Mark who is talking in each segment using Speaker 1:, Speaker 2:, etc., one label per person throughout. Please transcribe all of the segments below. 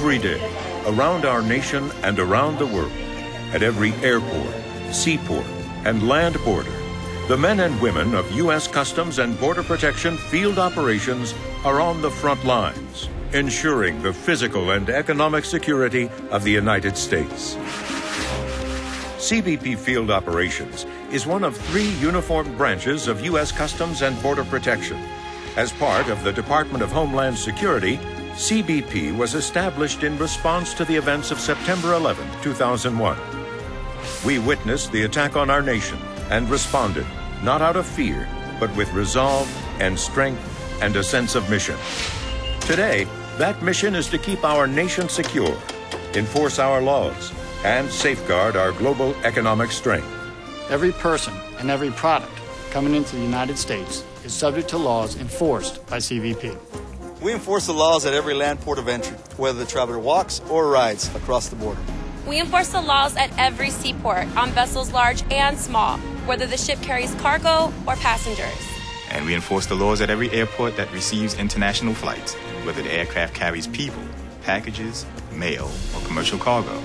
Speaker 1: every day, around our nation and around the world, at every airport, seaport, and land border, the men and women of U.S. Customs and Border Protection field operations are on the front lines, ensuring the physical and economic security of the United States. CBP Field Operations is one of 3 uniformed branches of U.S. Customs and Border Protection. As part of the Department of Homeland Security, CBP was established in response to the events of September 11, 2001. We witnessed the attack on our nation and responded, not out of fear, but with resolve and strength and a sense of mission. Today, that mission is to keep our nation secure, enforce our laws, and safeguard our global economic strength.
Speaker 2: Every person and every product coming into the United States is subject to laws enforced by CBP.
Speaker 3: We enforce the laws at every land port of entry, whether the traveler walks or rides across the border.
Speaker 4: We enforce the laws at every seaport, on vessels large and small, whether the ship carries cargo or passengers.
Speaker 5: And we enforce the laws at every airport that receives international flights, whether the aircraft carries people, packages, mail, or commercial cargo.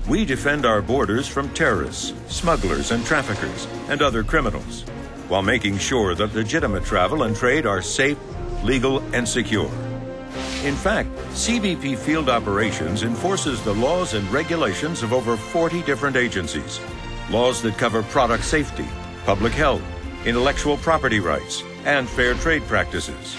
Speaker 1: We defend our borders from terrorists, smugglers and traffickers, and other criminals, while making sure that legitimate travel and trade are safe, legal, and secure. In fact, CBP Field Operations enforces the laws and regulations of over 40 different agencies. Laws that cover product safety, public health, intellectual property rights, and fair trade practices.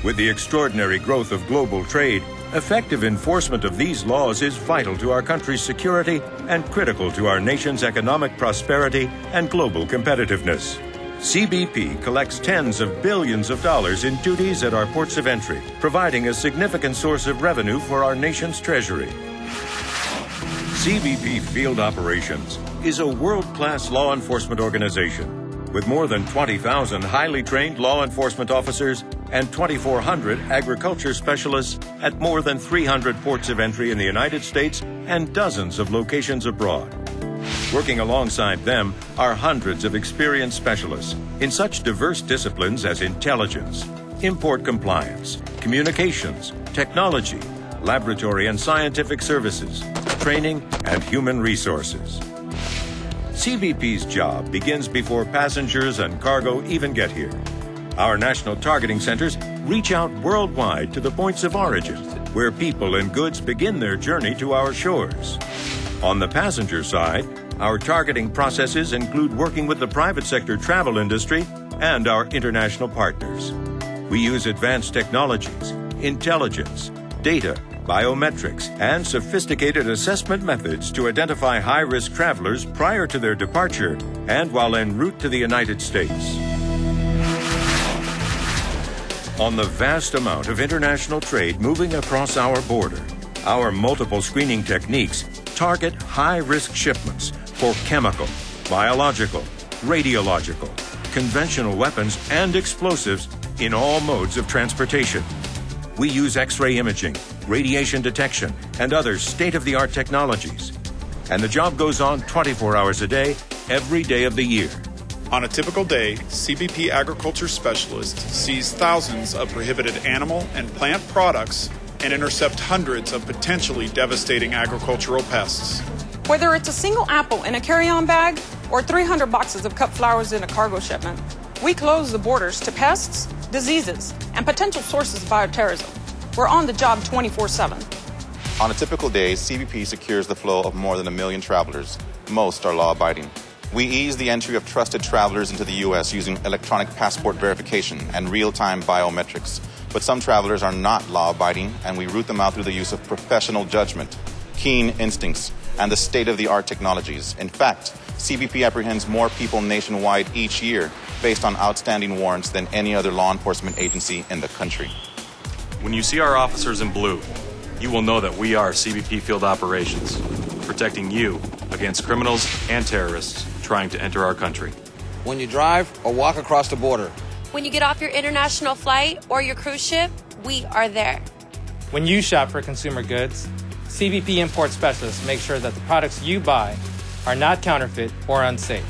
Speaker 1: With the extraordinary growth of global trade, effective enforcement of these laws is vital to our country's security and critical to our nation's economic prosperity and global competitiveness. CBP collects tens of billions of dollars in duties at our ports of entry, providing a significant source of revenue for our nation's treasury. CBP Field Operations is a world-class law enforcement organization with more than 20,000 highly trained law enforcement officers and 2,400 agriculture specialists at more than 300 ports of entry in the United States and dozens of locations abroad. Working alongside them are hundreds of experienced specialists in such diverse disciplines as intelligence, import compliance, communications, technology, laboratory and scientific services, training, and human resources. CBP's job begins before passengers and cargo even get here. Our national targeting centers reach out worldwide to the points of origin, where people and goods begin their journey to our shores. On the passenger side, our targeting processes include working with the private sector travel industry and our international partners. We use advanced technologies, intelligence, data, biometrics, and sophisticated assessment methods to identify high-risk travelers prior to their departure and while en route to the United States. On the vast amount of international trade moving across our border, our multiple screening techniques target high-risk shipments for chemical, biological, radiological, conventional weapons, and explosives in all modes of transportation. We use X-ray imaging, radiation detection, and other state-of-the-art technologies. And the job goes on 24 hours a day, every day of the year.
Speaker 6: On a typical day, CBP agriculture specialists seize thousands of prohibited animal and plant products and intercept hundreds of potentially devastating agricultural pests.
Speaker 7: Whether it's a single apple in a carry-on bag or 300 boxes of cut flowers in a cargo shipment, we close the borders to pests, diseases, and potential sources of bioterrorism. We're on the job 24/7.
Speaker 5: On a typical day, CBP secures the flow of more than 1 million travelers. Most are law-abiding. We ease the entry of trusted travelers into the U.S. using electronic passport verification and real-time biometrics. But some travelers are not law-abiding, and we root them out through the use of professional judgment, keen instincts, and the state-of-the-art technologies. In fact, CBP apprehends more people nationwide each year based on outstanding warrants than any other law enforcement agency in the country.
Speaker 8: When you see our officers in blue, you will know that we are CBP Field Operations, protecting you against criminals and terrorists trying to enter our country.
Speaker 9: When you drive or walk across the border,
Speaker 4: When you get off your international flight or your cruise ship, we are there.
Speaker 10: When you shop for consumer goods, CBP import specialists make sure that the products you buy are not counterfeit or unsafe.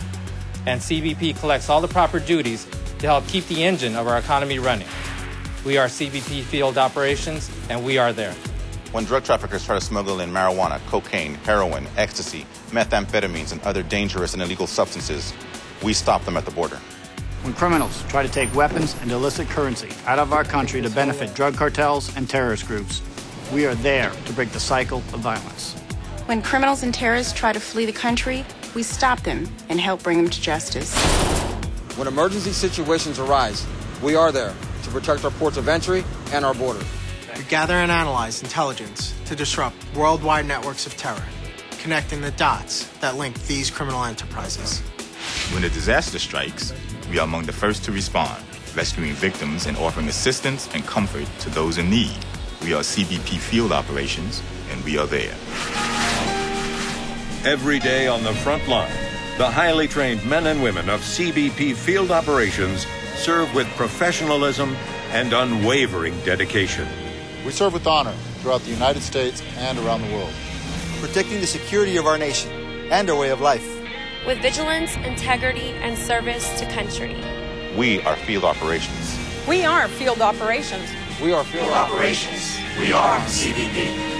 Speaker 10: And CBP collects all the proper duties to help keep the engine of our economy running. We are CBP Field Operations, and we are there.
Speaker 5: When drug traffickers try to smuggle in marijuana, cocaine, heroin, ecstasy, methamphetamines, and other dangerous and illegal substances, we stop them at the border.
Speaker 2: When criminals try to take weapons and illicit currency out of our country to benefit drug cartels and terrorist groups, we are there to break the cycle of violence.
Speaker 11: When criminals and terrorists try to flee the country, we stop them and help bring them to justice.
Speaker 9: When emergency situations arise, we are there to protect our ports of entry and our border.
Speaker 12: We gather and analyze intelligence to disrupt worldwide networks of terror, connecting the dots that link these criminal enterprises.
Speaker 13: When a disaster strikes, we are among the first to respond, rescuing victims and offering assistance and comfort to those in need. We are CBP Field Operations, and we are there.
Speaker 1: Every day on the front line, the highly trained men and women of CBP Field Operations serve with professionalism and unwavering dedication.
Speaker 14: We serve with honor throughout the United States and around the world,
Speaker 3: protecting the security of our nation and our way of life.
Speaker 4: With vigilance, integrity, and service to country.
Speaker 5: We are Field Operations.
Speaker 7: We are Field Operations.
Speaker 9: We are Field Operations.
Speaker 15: We are CBP.